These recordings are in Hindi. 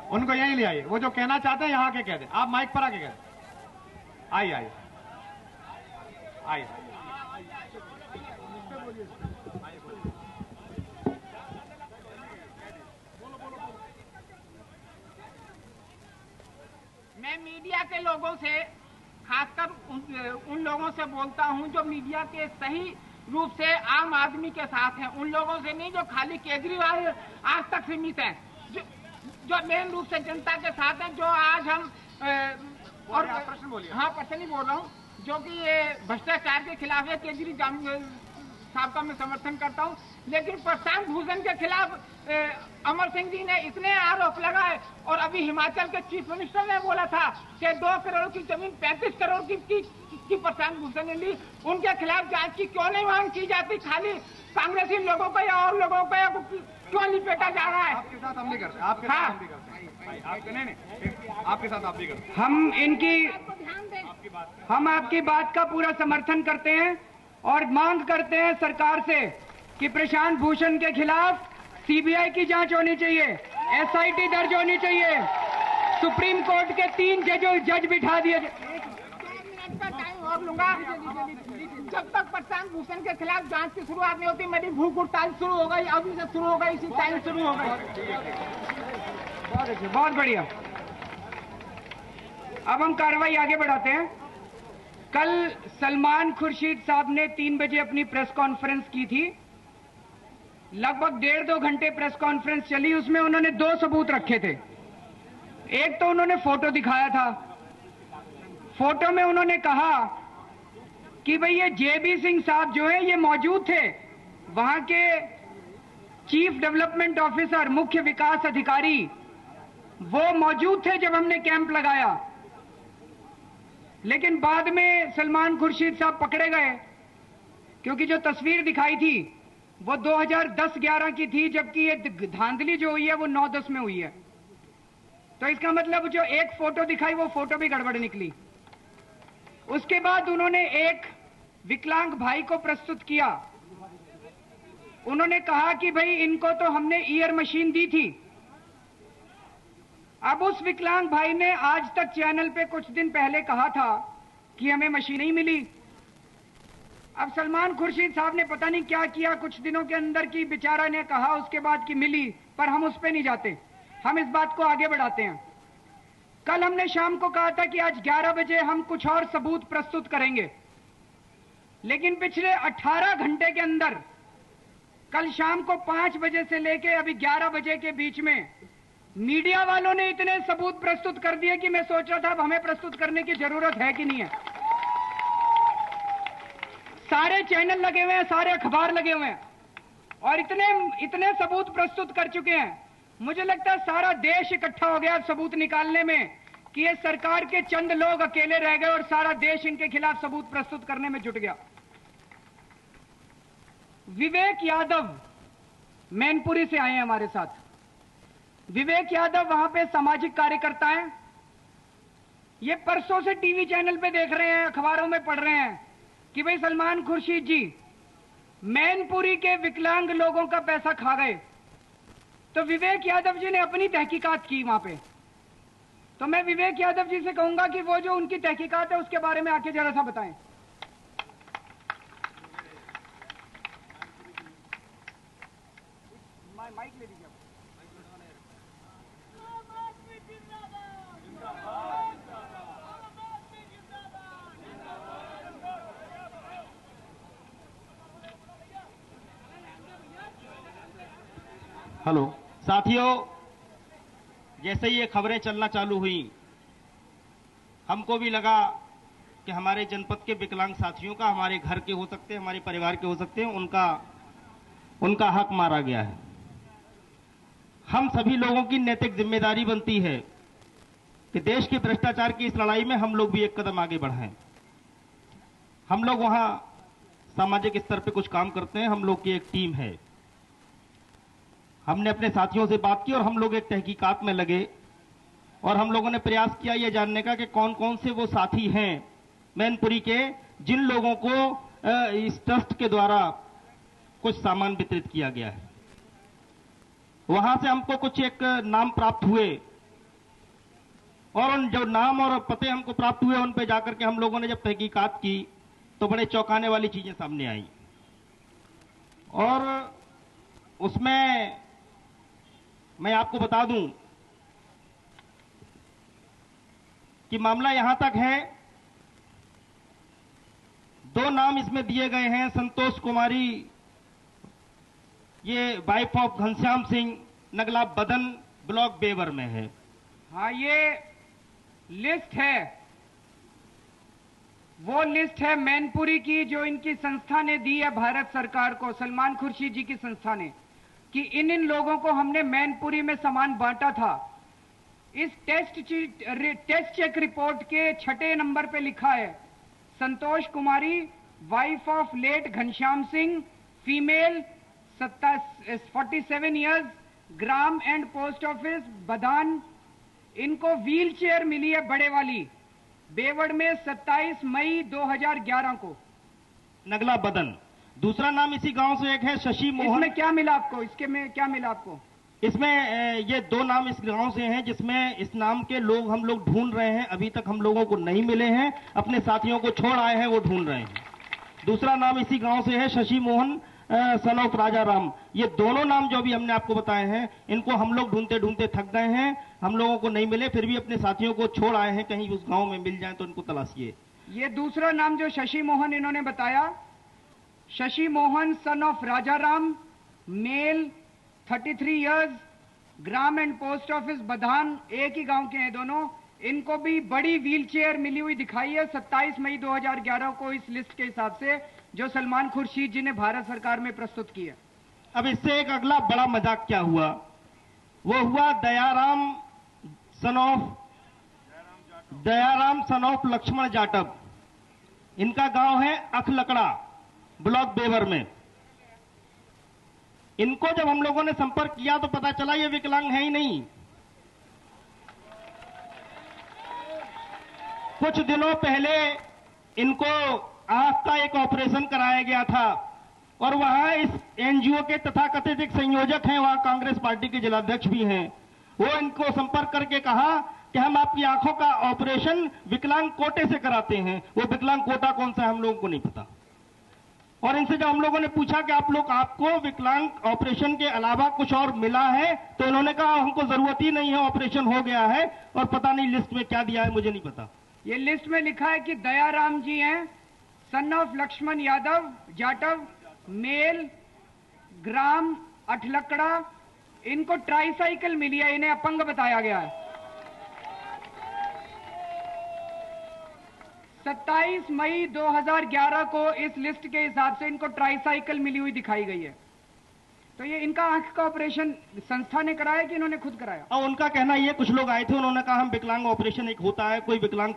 उनको यहीं ले आइए, वो जो कहना चाहते हैं यहाँ के कह दें। आप माइक पर आके कह दें। आइए आइए आइए। मैं मीडिया के लोगों से, खासकर उन लोगों से बोलता हूं जो मीडिया के सही रूप से आम आदमी के साथ हैं, उन लोगों से नहीं जो खाली केजरीवाल आज तक सीमित हैं, जो मेन रूप से जनता के साथ हैं, जो आज हम और प्रश्न बोलिए। हाँ, प्रश्न ही बोल रहा हूँ, जो कि ये भ्रष्टाचार के खिलाफ है। केजरीवाल साहब का मैं समर्थन करता हूँ, लेकिन प्रशांत भूषण के खिलाफ अमर सिंह जी ने इतने आरोप लगाए, और अभी हिमाचल के चीफ मिनिस्टर ने बोला था कि 2 करोड़ की जमीन 35 करोड़ की प्रशांत भूषण ने ली। उनके खिलाफ जांच की क्यों नहीं मांग की जाती? खाली कांग्रेसी लोगों को या और लोगों को क्यों लिपेटा जा रहा है? आपके साथ हम नहीं करते, आपके साथ हम भी करते हैं। आपके नहीं, आपके साथ आप भी करते हैं। हम आपकी बात का पूरा समर्थन करते हैं और मांग करते हैं सरकार से कि प्रशांत भूषण के खिलाफ सीबीआई की जांच होनी चाहिए, एसआईटी दर्ज होनी चाहिए, सुप्रीम कोर्ट के 3 जज बिठा दिए। 2 मिनट का टाइम और लूंगा। जब तक प्रशांत भूषण के खिलाफ जांच की शुरुआत नहीं होती, मेरी भूख हड़ताल शुरू हो गई, अभी से शुरू हो गई, इसी टाइम शुरू हो गई। बहुत अच्छे, बहुत बढ़िया। अब हम कार्रवाई आगे बढ़ाते हैं। कल सलमान खुर्शीद साहब ने 3 बजे अपनी प्रेस कॉन्फ्रेंस की थी। लगभग 1.5-2 घंटे प्रेस कॉन्फ्रेंस चली। उसमें उन्होंने 2 सबूत रखे थे। एक तो उन्होंने फोटो दिखाया था। फोटो में उन्होंने कहा कि भाई ये जेबी सिंह साहब जो है ये मौजूद थे, वहां के चीफ डेवलपमेंट ऑफिसर, मुख्य विकास अधिकारी, वो मौजूद थे जब हमने कैंप लगाया। लेकिन बाद में सलमान खुर्शीद साहब पकड़े गए, क्योंकि जो तस्वीर दिखाई थी वो 2010-11 की थी, जबकि ये धांधली जो हुई है वो 9-10 में हुई है। तो इसका मतलब जो एक फोटो दिखाई वो फोटो भी गड़बड़ निकली। उसके बाद उन्होंने एक विकलांग भाई को प्रस्तुत किया। उन्होंने कहा कि भाई इनको तो हमने ईयर मशीन दी थी। अब उस विकलांग भाई ने आज तक चैनल पे कुछ दिन पहले कहा था कि हमें मशीन नहीं मिली। अब सलमान खुर्शीद साहब ने पता नहीं क्या किया कुछ दिनों के अंदर की, बेचारा ने कहा उसके बाद कि मिली, पर हम उस पे नहीं जाते, हम इस बात को आगे बढ़ाते हैं। कल हमने शाम को कहा था कि आज 11 बजे हम कुछ और सबूत प्रस्तुत करेंगे, लेकिन पिछले 18 घंटे के अंदर, कल शाम को 5 बजे से लेके अभी 11 बजे के बीच में मीडिया वालों ने इतने सबूत प्रस्तुत कर दिए कि मैं सोच रहा था अब हमें प्रस्तुत करने की जरूरत है कि नहीं है। सारे चैनल लगे हुए हैं, सारे अखबार लगे हुए हैं, और इतने सबूत प्रस्तुत कर चुके हैं। मुझे लगता है सारा देश इकट्ठा हो गया सबूत निकालने में कि ये सरकार के चंद लोग अकेले रह गए और सारा देश इनके खिलाफ सबूत प्रस्तुत करने में जुट गया। विवेक यादव मैनपुरी से आए हैं हमारे साथ। विवेक यादव वहां पे सामाजिक कार्यकर्ता हैं। ये परसों से टीवी चैनल पे देख रहे हैं, अखबारों में पढ़ रहे हैं कि भाई सलमान खुर्शीद जी मैनपुरी के विकलांग लोगों का पैसा खा गए। तो विवेक यादव जी ने अपनी तहकीकात की वहां पे। तो मैं विवेक यादव जी से कहूंगा कि वो जो उनकी तहकीकात है उसके बारे में आके जरा सा बताएं। माइक ले लीजिए। हेलो साथियों, जैसे ये खबरें चलना चालू हुई, हमको भी लगा कि हमारे जनपद के विकलांग साथियों का, हमारे घर के हो सकते हैं, हमारे परिवार के हो सकते हैं, उनका हक मारा गया है। हम सभी लोगों की नैतिक जिम्मेदारी बनती है कि देश के भ्रष्टाचार की इस लड़ाई में हम लोग भी एक कदम आगे बढ़ें। हम लोग वहां सामाजिक स्तर पे कुछ काम करते हैं, हम लोग की एक टीम है। हमने अपने साथियों से बात की और हम लोग एक तहकीकात में लगे और हम लोगों ने प्रयास किया यह जानने का कि कौन कौन से वो साथी हैं मैनपुरी के जिन लोगों को इस ट्रस्ट के द्वारा कुछ सामान वितरित किया गया है। वहां से हमको कुछ एक नाम प्राप्त हुए और उन जो नाम और पते हमको प्राप्त हुए उन पे जाकर के हम लोगों ने जब तहकीकात की तो बड़े चौंकाने वाली चीजें सामने आई। और उसमें मैं आपको बता दूं कि मामला यहां तक है, 2 नाम इसमें दिए गए हैं। संतोष कुमारी, ये वाइफ ऑफ घनश्याम सिंह, नगला बदन, ब्लॉक बेवर में है। हाँ, ये लिस्ट है, वो लिस्ट है मैनपुरी की जो इनकी संस्था ने दी है भारत सरकार को, सलमान खुर्शीद जी की संस्था ने, कि इन लोगों को हमने मैनपुरी में सामान बांटा था। इस टेस्ट चेक रिपोर्ट के 6 नंबर पे लिखा है, Santosh Kumari, wife of late Ghanshyam Singh, female, 47 years, ग्राम एंड पोस्ट ऑफिस बदान। इनको व्हील चेयर मिली है बड़े वाली, बेवड़ में 27 मई 2011 को, नगला बदन। दूसरा नाम इसी गांव से एक है शशि मोहन। इसमें क्या मिला आपको? इसके में क्या मिला आपको? इसमें ये 2 नाम इस गांव से हैं जिसमें इस नाम के लोग हम लोग ढूंढ रहे हैं, अभी तक हम लोगों को नहीं मिले हैं, अपने साथियों को छोड़ आए हैं, वो ढूंढ रहे हैं। दूसरा नाम इसी गांव से है शशि मोहन सन ऑफ राजा राम। ये दोनों नाम जो भी हमने आपको बताए हैं, इनको हम लोग ढूंढते ढूंढते थक गए हैं, हम लोगों को नहीं मिले, फिर भी अपने साथियों को छोड़ आए हैं, कहीं उस गांव में मिल जाए तो इनको तलाशिए। ये दूसरा नाम जो शशि मोहन इन्होंने बताया, Shashi Mohan son of Raja Ram, male, 33 years, ग्राम एंड पोस्ट ऑफिस बधान, एक ही गांव के हैं दोनों। इनको भी बड़ी व्हीलचेयर मिली हुई दिखाई है 27 मई 2011 को, इस लिस्ट के हिसाब से जो सलमान खुर्शीद जी ने भारत सरकार में प्रस्तुत की है। अब इससे एक अगला बड़ा मजाक क्या हुआ, वो हुआ दयाराम सन ऑफ लक्ष्मण जाटव। इनका गांव है अखलकड़ा, ब्लॉक बेवर में। इनको जब हम लोगों ने संपर्क किया तो पता चला ये विकलांग है ही नहीं। कुछ दिनों पहले इनको आंख का एक ऑपरेशन कराया गया था और वहां इस एनजीओ के तथाकथित एक संयोजक हैं, वहां कांग्रेस पार्टी के जिलाध्यक्ष भी हैं, वो इनको संपर्क करके कहा कि हम आपकी आंखों का ऑपरेशन विकलांग कोटे से कराते हैं। वो विकलांग कोटा कौन सा है हम लोगों को नहीं पता। और इनसे जब हम लोगों ने पूछा कि आपको विकलांग ऑपरेशन के अलावा कुछ और मिला है, तो उन्होंने कहा हमको जरूरत ही नहीं है, ऑपरेशन हो गया है। और पता नहीं लिस्ट में क्या दिया है, मुझे नहीं पता। ये लिस्ट में लिखा है कि दयाराम जी हैं, son of Laxman Yadav Jatav, male, ग्राम अठलकड़ा। इनको ट्राईसाइकिल मिली है, इन्हें अपंग बताया गया है। 27 मई 2011 को इस लिस्ट के हिसाब से इनको ट्राईसाइकिल मिली हुई दिखाई गई है। तो ये इनका आंख का ऑपरेशन संस्था ने कराया कि इन्होंने खुद कराया? और उनका कहना ये, कुछ लोग आए थे, उन्होंने कहा हम विकलांग ऑपरेशन एक होता है, कोई विकलांग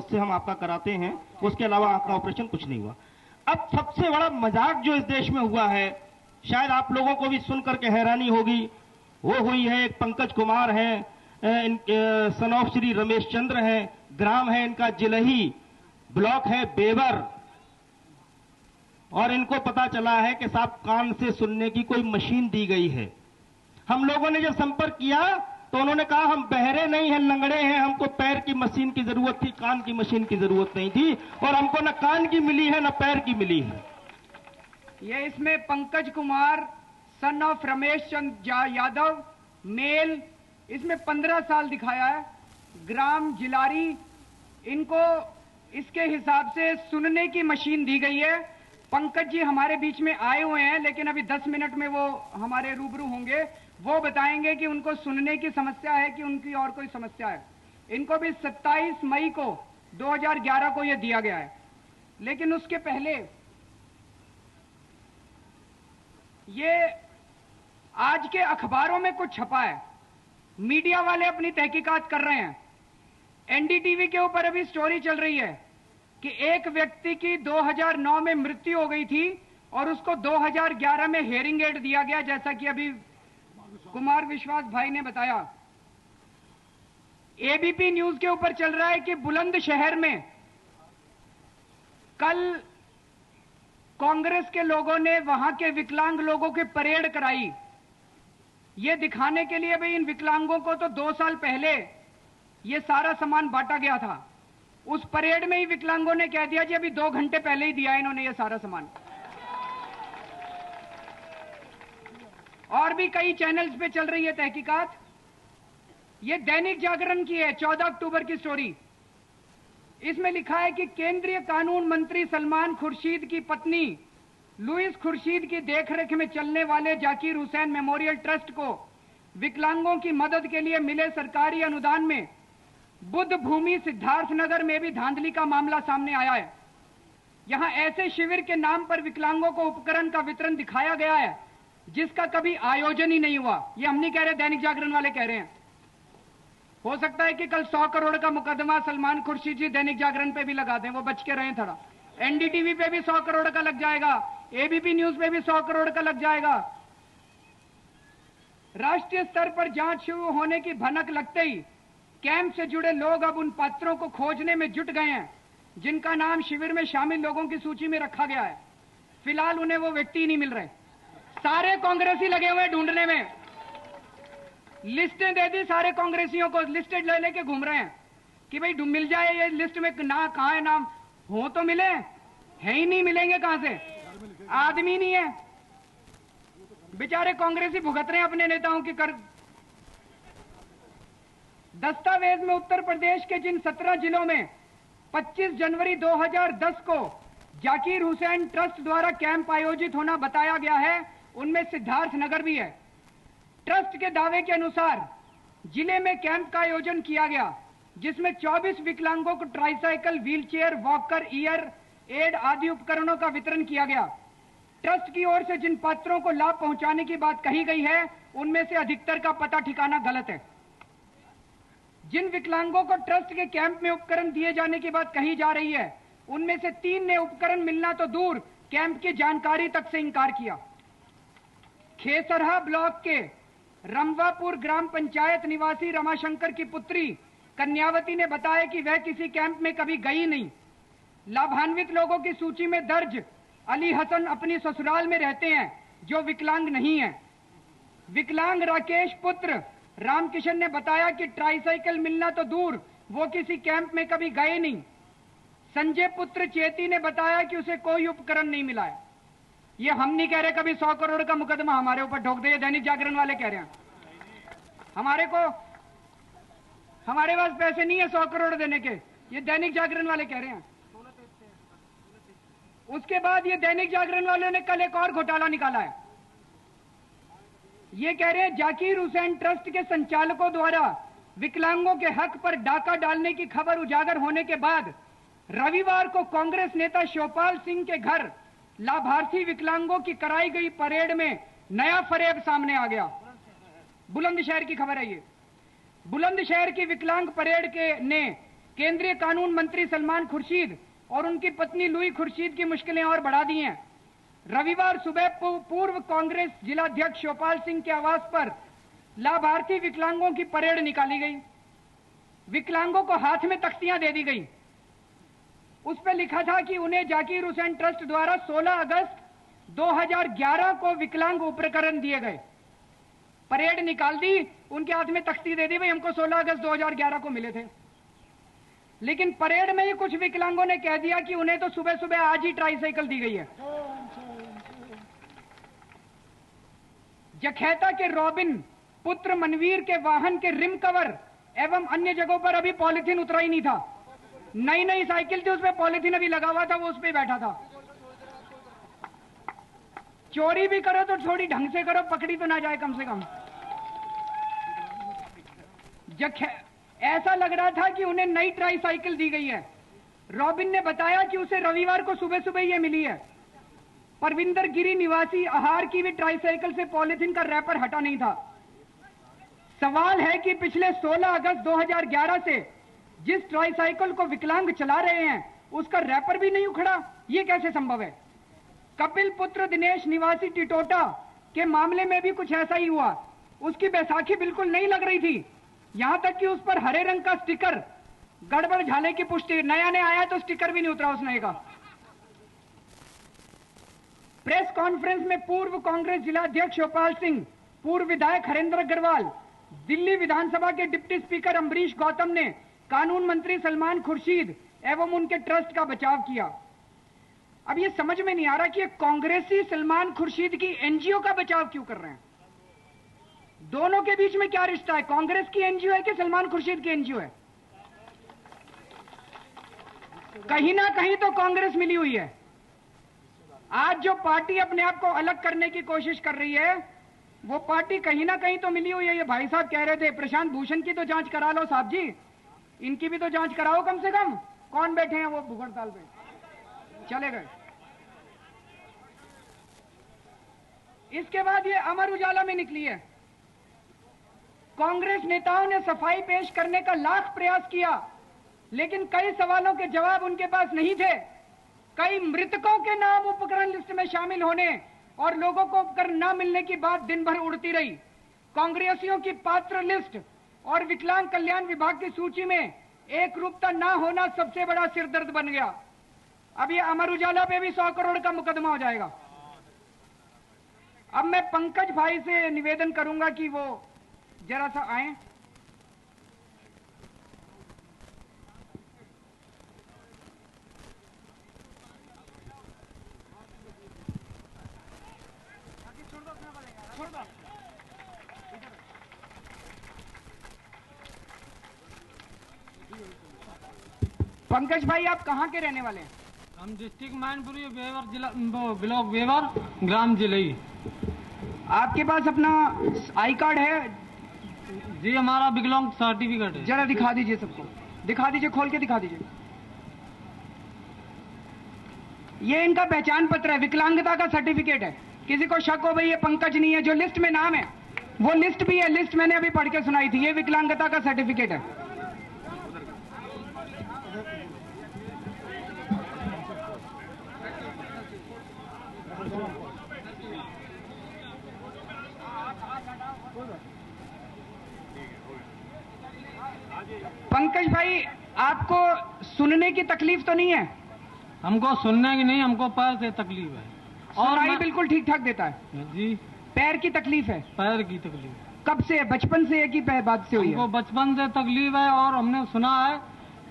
से हम आपका कराते हैं, उसके अलावा आंख का ऑपरेशन कुछ नहीं हुआ। अब सबसे बड़ा मजाक जो इस देश में हुआ है, शायद आप लोगों को भी सुनकर के हैरानी होगी, वो हुई है एक पंकज कुमार है, सन ऑफ श्री रमेश चंद्र है, ग्राम है इनका जिलही, ब्लॉक है बेवर। और इनको पता चला है कि साहब कान से सुनने की कोई मशीन दी गई है। हम लोगों ने जब संपर्क किया तो उन्होंने कहा हम बहरे नहीं हैं, लंगड़े हैं, हमको पैर की मशीन की जरूरत थी, कान की मशीन की जरूरत नहीं थी, और हमको न कान की मिली है न पैर की मिली है। ये इसमें Pankaj Kumar son of Ramesh Chandra Yadav, male, इसमें 15 साल दिखाया है, ग्राम जिलारी। इनको इसके हिसाब से सुनने की मशीन दी गई है। पंकज जी हमारे बीच में आए हुए हैं, लेकिन अभी 10 मिनट में वो हमारे रूबरू होंगे, वो बताएंगे कि उनको सुनने की समस्या है कि उनकी और कोई समस्या है। इनको भी 27 मई को 2011 को ये दिया गया है। लेकिन उसके पहले ये आज के अखबारों में कुछ छपा है, मीडिया वाले अपनी तहकीकात कर रहे हैं। एनडीटीवी के ऊपर अभी स्टोरी चल रही है कि एक व्यक्ति की 2009 में मृत्यु हो गई थी और उसको 2011 में हेयरिंग एड दिया गया, जैसा कि अभी कुमार विश्वास भाई ने बताया। एबीपी न्यूज के ऊपर चल रहा है कि बुलंदशहर में कल कांग्रेस के लोगों ने वहां के विकलांग लोगों की परेड कराई, ये दिखाने के लिए भाई इन विकलांगों को तो 2 साल पहले ये सारा सामान बांटा गया था। उस परेड में ही विकलांगों ने कह दिया जी अभी 2 घंटे पहले ही दिया इन्होंने ये सारा सामान। और भी कई चैनल्स पे चल रही है तहकीकात। ये दैनिक जागरण की है, 14 अक्टूबर की स्टोरी। इसमें लिखा है कि केंद्रीय कानून मंत्री सलमान खुर्शीद की पत्नी लुइस खुर्शीद की देखरेख में चलने वाले जाकिर हुसैन मेमोरियल ट्रस्ट को विकलांगों की मदद के लिए मिले सरकारी अनुदान में बुद्ध भूमि सिद्धार्थनगर में भी धांधली का मामला सामने आया है। यहां ऐसे शिविर के नाम पर विकलांगों को उपकरण का वितरण दिखाया गया है जिसका कभी आयोजन ही नहीं हुआ। ये हम नहीं कह रहे, दैनिक जागरण वाले कह रहे हैं। हो सकता है कि कल 100 करोड़ का मुकदमा सलमान खुर्शीद जी दैनिक जागरण पे भी लगा दें, वो बच के रहें थोड़ा। एनडीटीवी पे भी 100 करोड़ का लग जाएगा, एबीपी न्यूज पे भी 100 करोड़ का लग जाएगा। राष्ट्रीय स्तर पर जांच शुरू होने की भनक लगते ही कैंप से जुड़े लोग अब उन पात्रों को खोजने में जुट गए हैं जिनका नाम शिविर में शामिल लोगों की सूची में रखा गया है। फिलहाल उन्हें वो व्यक्ति ही नहीं मिल रहे। सारे कांग्रेसी लगे हुए ढूंढने में। लिस्टें दे दी सारे कांग्रेसियों को, लिस्टेड ले लेके घूम रहे हैं कि भाई मिल जाए ये लिस्ट में ना, कहां है नाम, हो तो मिले, है ही नहीं, मिलेंगे कहां से, आदमी नहीं है। बेचारे कांग्रेसी भुगत रहे हैं अपने नेताओं की कर। दस्तावेज में उत्तर प्रदेश के जिन 17 जिलों में 25 जनवरी 2010 को जाकिर हुसैन ट्रस्ट द्वारा कैंप आयोजित होना बताया गया है, उनमें सिद्धार्थनगर भी है। ट्रस्ट के दावे के अनुसार जिले में कैंप का आयोजन किया गया जिसमें 24 विकलांगों को tricycle, wheelchair, walker, ear aid आदि उपकरणों का वितरण किया गया। ट्रस्ट की ओर से जिन पात्रों को लाभ पहुंचाने की बात कही गई है उनमें से अधिकतर का पता ठिकाना गलत है। जिन विकलांगों को ट्रस्ट के कैंप में उपकरण दिए जाने की बात कही जा रही है उनमें से 3 ने उपकरण मिलना तो दूर कैंप की जानकारी तक से इंकार किया। खेसरहा ब्लॉक के रमवापुर ग्राम पंचायत निवासी रमाशंकर की पुत्री कन्यावती ने बताया कि वह किसी कैंप में कभी गई नहीं। लाभान्वित लोगों की सूची में दर्ज अली हसन अपनी ससुराल में रहते हैं जो विकलांग नहीं है। विकलांग राकेश पुत्र रामकिशन ने बताया कि ट्राईसाइकिल मिलना तो दूर वो किसी कैंप में कभी गए नहीं। संजय पुत्र चेती ने बताया कि उसे कोई उपकरण नहीं मिला है। ये हम नहीं कह रहे कभी 100 करोड़ का मुकदमा हमारे ऊपर ठोक दे, दैनिक जागरण वाले कह रहे हैं। हमारे पास पैसे नहीं है 100 करोड़ देने के, ये दैनिक जागरण वाले कह रहे हैं। उसके बाद ये दैनिक जागरण वालों ने कल एक और घोटाला निकाला है। ये कह रहे हैं जाकिर हुसैन ट्रस्ट के संचालकों द्वारा विकलांगों के हक पर डाका डालने की खबर उजागर होने के बाद रविवार को कांग्रेस नेता शिवपाल सिंह के घर लाभार्थी विकलांगों की कराई गई परेड में नया फरेब सामने आ गया। बुलंदशहर की खबर है ये। बुलंदशहर की विकलांग परेड ने केंद्रीय कानून मंत्री सलमान खुर्शीद और उनकी पत्नी लुई खुर्शीद की मुश्किलें और बढ़ा दी हैं। रविवार सुबह पूर्व कांग्रेस जिलाध्यक्ष शिवपाल सिंह के आवास पर लाभार्थी विकलांगों की परेड निकाली गई। विकलांगों को हाथ में तख्तियां दे दी गई। उस पर लिखा था कि उन्हें जाकिर हुसैन ट्रस्ट द्वारा 16 अगस्त 2011 को विकलांग उपकरण दिए गए। परेड निकाल दी, उनके हाथ में तख्ती दे दी, भाई हमको 16 अगस्त 2011 को मिले थे। लेकिन परेड में ही कुछ विकलांगों ने कह दिया कि उन्हें तो सुबह सुबह आज ही ट्राईसाइकिल दी गई है। जखैता के रॉबिन पुत्र मनवीर के वाहन के रिम कवर एवं अन्य जगहों पर अभी पॉलिथीन उतरा ही नहीं था। नई नई साइकिल थी, उसमें पॉलिथीन अभी लगा हुआ था, वो उस पर बैठा था। चोरी भी करो तो थोड़ी ढंग से करो, पकड़ी तो ना जाए कम से कम। ऐसा लग रहा था कि उन्हें नई ट्राईसाइकिल दी गई है। रॉबिन ने बताया कि उसे रविवार को सुबह सुबह यह मिली है। परविंदर गिरी निवासी आहार की भी ट्राईसाइकिल से पॉलिथीन का रैपर हटा नहीं था। सवाल है कि पिछले 16 अगस्त 2011 से जिस ट्राईसाइकिल को विकलांग चला रहे हैं उसका रैपर भी नहीं उखड़ा, यह कैसे संभव है? कपिल पुत्र दिनेश निवासी टिटोटा के मामले में भी कुछ ऐसा ही हुआ। उसकी बैसाखी बिल्कुल नहीं लग रही थी, यहां तक कि उस पर हरे रंग का स्टिकर गड़बड़ झाले की पुष्टि, नया नया आया तो स्टिकर भी नहीं उतरा उस नए का। प्रेस कॉन्फ्रेंस में पूर्व कांग्रेस जिलाध्यक्ष शिवपाल सिंह, पूर्व विधायक हरेंद्र अग्रवाल दिल्ली विधानसभा के डिप्टी स्पीकर अम्बरीश गौतम ने कानून मंत्री सलमान खुर्शीद एवं उनके ट्रस्ट का बचाव किया। अब ये समझ में नहीं आ रहा कि ये कांग्रेसी सलमान खुर्शीद की एनजीओ का बचाव क्यों कर रहे हैं। दोनों के बीच में क्या रिश्ता है? कांग्रेस की एनजीओ है कि सलमान खुर्शीद की एनजीओ है? कहीं ना कहीं तो कांग्रेस मिली हुई है। आज जो पार्टी अपने आप को अलग करने की कोशिश कर रही है, वो पार्टी कहीं ना कहीं तो मिली हुई है। ये भाई साहब कह रहे थे प्रशांत भूषण की तो जांच करा लो साहब जी, इनकी भी तो जांच कराओ कम से कम। कौन बैठे हैं वो भूख हड़ताल पे? चले गए। इसके बाद ये अमर उजाला में निकली है। कांग्रेस नेताओं ने सफाई पेश करने का लाख प्रयास किया, लेकिन कई सवालों के जवाब उनके पास नहीं थे। कई मृतकों के नाम उपकरण लिस्ट में शामिल होने और लोगों को उपकरण न मिलने की बात दिन भर उड़ती रही। कांग्रेसियों की पात्र लिस्ट और विकलांग कल्याण विभाग की सूची में एक रूपता न होना सबसे बड़ा सिरदर्द बन गया। अब ये अमर उजाला पे भी 100 करोड़ का मुकदमा हो जाएगा। अब मैं पंकज भाई से निवेदन करूंगा कि वो जरा सा आए। पंकज भाई, आप कहाँ के रहने वाले हैं? हम डिस्ट्रिक्ट मैनपुरी वेवर जिला ब्लॉक वेवर ग्राम जिलई। आपके पास अपना आई कार्ड है? जी, हमारा विकलांग सर्टिफिकेट है। जरा दिखा दीजिए, सबको दिखा दीजिए, खोल के दिखा दीजिए। ये इनका पहचान पत्र है, विकलांगता का सर्टिफिकेट है। किसी को शक हो भाई ये पंकज नहीं है, जो लिस्ट में नाम है वो लिस्ट भी है। लिस्ट मैंने अभी पढ़ के सुनाई थी। ये विकलांगता का सर्टिफिकेट है। पंकज भाई, आपको सुनने की तकलीफ तो नहीं है? हमको सुनने की नहीं, हमको पैर से तकलीफ है। और सुनाई बिल्कुल ठीक ठाक देता है जी। पैर की तकलीफ है? पैर की तकलीफ कब से है? बचपन से है कि बाद से हुई हमको है? बचपन से तकलीफ है, और हमने सुना है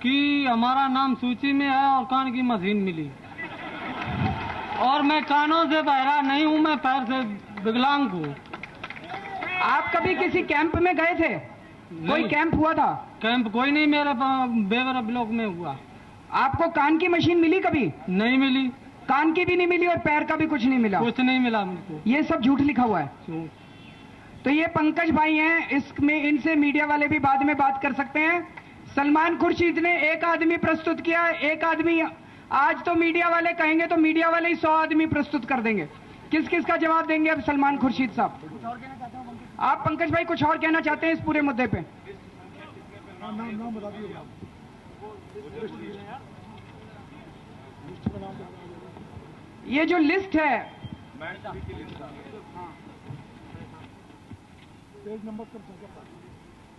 कि हमारा नाम सूची में है और कान की मशीन मिली। और मैं कानों से बहरा नहीं हूँ, मैं पैर से विकलांग हूँ। आप कभी किसी कैंप में गए थे? कोई कैंप हुआ था? कैंप कोई नहीं मेरे बेवर ब्लॉक में हुआ। आपको कान की मशीन मिली कभी? नहीं मिली। कान की भी नहीं मिली और पैर का भी कुछ नहीं मिला? कुछ नहीं मिला मुझको। ये सब झूठ लिखा हुआ है। तो ये पंकज भाई हैं, इसमें इनसे मीडिया वाले भी बाद में बात कर सकते हैं। सलमान खुर्शीद ने एक आदमी प्रस्तुत किया, एक आदमी। आज तो मीडिया वाले कहेंगे तो मीडिया वाले ही 100 आदमी प्रस्तुत कर देंगे। किस किस का जवाब देंगे अब सलमान खुर्शीद साहब? आप पंकज भाई कुछ और कहना चाहते हैं इस पूरे मुद्दे पे? ये जो लिस्ट है,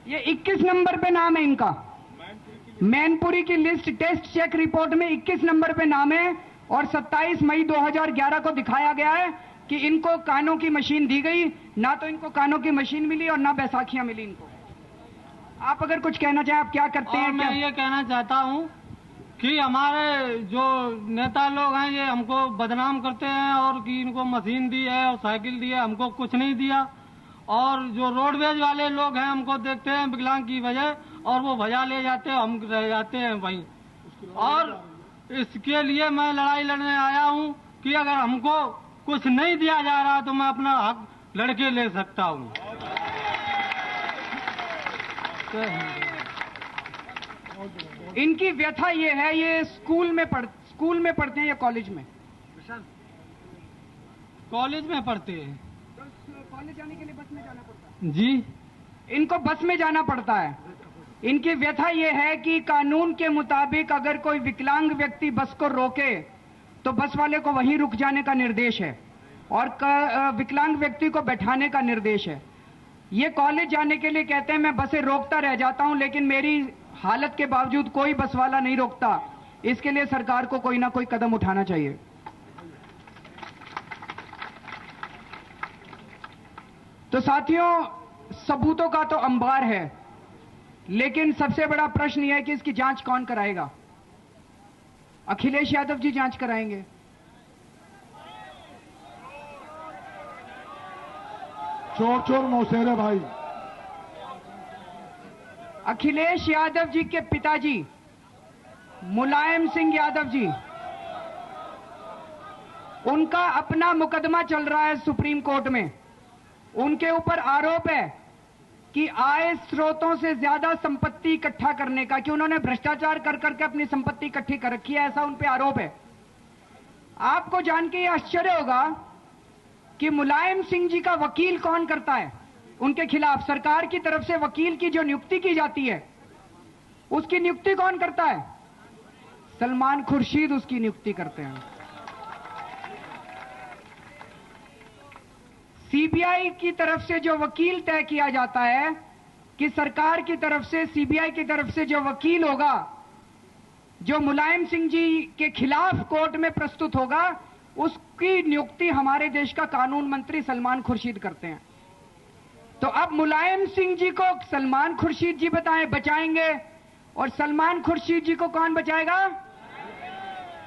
ये 21 नंबर पे नाम है इनका। मैनपुरी की लिस्ट टेस्ट चेक रिपोर्ट में 21 नंबर पे नाम है, और 27 मई 2011 को दिखाया गया है कि इनको कानों की मशीन दी गई। ना तो इनको कानों की मशीन मिली और ना बैसाखियां मिली इनको। आप अगर कुछ कहना चाहें, आप क्या करते हैं? मैं ये कहना चाहता हूँ कि हमारे जो नेता लोग हैं ये हमको बदनाम करते हैं, और कि इनको मशीन दी है और साइकिल दी है, हमको कुछ नहीं दिया। और जो रोडवेज वाले लोग हैं हमको देखते हैं विकलांग की वजह, और वो भजा ले जाते हैं, हम रह जाते हैं वहीं। और इसके लिए मैं लड़ाई लड़ने आया हूँ कि अगर हमको कुछ नहीं दिया जा रहा तो मैं अपना हक लड़के ले सकता हूँ। इनकी व्यथा ये है, ये स्कूल में पढ़ते हैं या कॉलेज में? कॉलेज में पढ़ते हैं। कॉलेज जाने के लिए बस में जाना पड़ता है? जी, इनको बस में जाना पड़ता है। इनकी व्यथा ये है कि कानून के मुताबिक अगर कोई विकलांग व्यक्ति बस को रोके तो बस वाले को वहीं रुक जाने का निर्देश है, और विकलांग व्यक्ति को बैठाने का निर्देश है। ये कॉलेज जाने के लिए कहते हैं मैं बसें रोकता रह जाता हूं, लेकिन मेरी हालत के बावजूद कोई बस वाला नहीं रोकता। इसके लिए सरकार को कोई ना कोई कदम उठाना चाहिए। तो साथियों, सबूतों का तो अंबार है, लेकिन सबसे बड़ा प्रश्न यह है कि इसकी जांच कौन कराएगा? अखिलेश यादव जी जांच कराएंगे। चोर चोर मौसेरे भाई। अखिलेश यादव जी के पिताजी मुलायम सिंह यादव जी, उनका अपना मुकदमा चल रहा है सुप्रीम कोर्ट में। उनके ऊपर आरोप है कि आय स्रोतों से ज्यादा संपत्ति इकट्ठा करने का, कि उन्होंने भ्रष्टाचार कर करके अपनी संपत्ति इकट्ठी कर रखी है, ऐसा उन पे आरोप है। आपको जान के ये आश्चर्य होगा कि मुलायम सिंह जी का वकील कौन करता है उनके खिलाफ। सरकार की तरफ से वकील की जो नियुक्ति की जाती है, उसकी नियुक्ति कौन करता है? सलमान खुर्शीद उसकी नियुक्ति करते हैं। सीबीआई की तरफ से जो वकील तय किया जाता है कि सरकार की तरफ से, सीबीआई की तरफ से जो वकील होगा, जो मुलायम सिंह जी के खिलाफ कोर्ट में प्रस्तुत होगा, उसकी नियुक्ति हमारे देश का कानून मंत्री सलमान खुर्शीद करते हैं। तो अब मुलायम सिंह जी को सलमान खुर्शीद जी बचाएंगे, और सलमान खुर्शीद जी को कौन बचाएगा?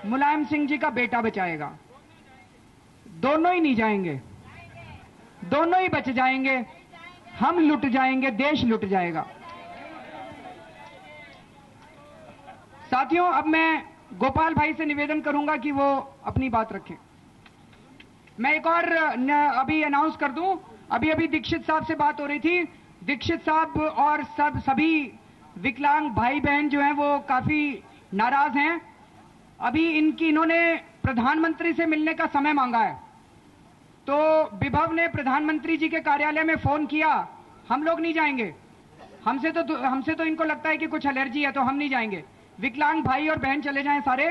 मुलायम सिंह जी का बेटा बचाएगा। दोनों ही नहीं जाएंगे, दोनों ही बच जाएंगे। हम लुट जाएंगे, देश लुट जाएगा। साथियों, अब मैं गोपाल भाई से निवेदन करूंगा कि वो अपनी बात रखें। मैं एक और अभी अनाउंस कर दूं, अभी दीक्षित साहब से बात हो रही थी। दीक्षित साहब और सभी विकलांग भाई बहन जो हैं वो काफी नाराज हैं। अभी इन्होंने प्रधानमंत्री से मिलने का समय मांगा है, तो विभव ने प्रधानमंत्री जी के कार्यालय में फोन किया। हम लोग नहीं जाएंगे, हमसे तो इनको लगता है कि कुछ एलर्जी है, तो हम नहीं जाएंगे। विकलांग भाई और बहन चले जाएं सारे।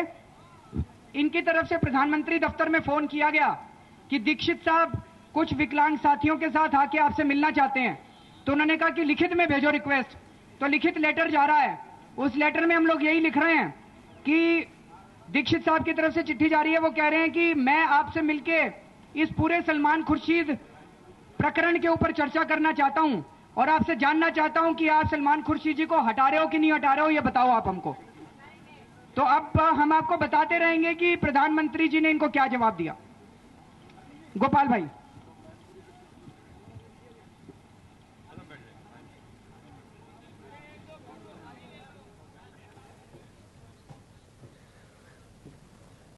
इनकी तरफ से प्रधानमंत्री दफ्तर में फोन किया गया कि दीक्षित साहब कुछ विकलांग साथियों के साथ आके आपसे मिलना चाहते हैं। तो उन्होंने कहा कि लिखित में भेजो रिक्वेस्ट। तो लिखित लेटर जा रहा है। उस लेटर में हम लोग यही लिख रहे हैं कि दीक्षित साहब की तरफ से चिट्ठी जा रही है। वो कह रहे हैं कि मैं आपसे मिलके इस पूरे सलमान खुर्शीद प्रकरण के ऊपर चर्चा करना चाहता हूं, और आपसे जानना चाहता हूं कि आप सलमान खुर्शीद जी को हटा रहे हो कि नहीं हटा रहे हो, ये बताओ आप हमको। तो अब हम आपको बताते रहेंगे कि प्रधानमंत्री जी ने इनको क्या जवाब दिया। गोपाल भाई।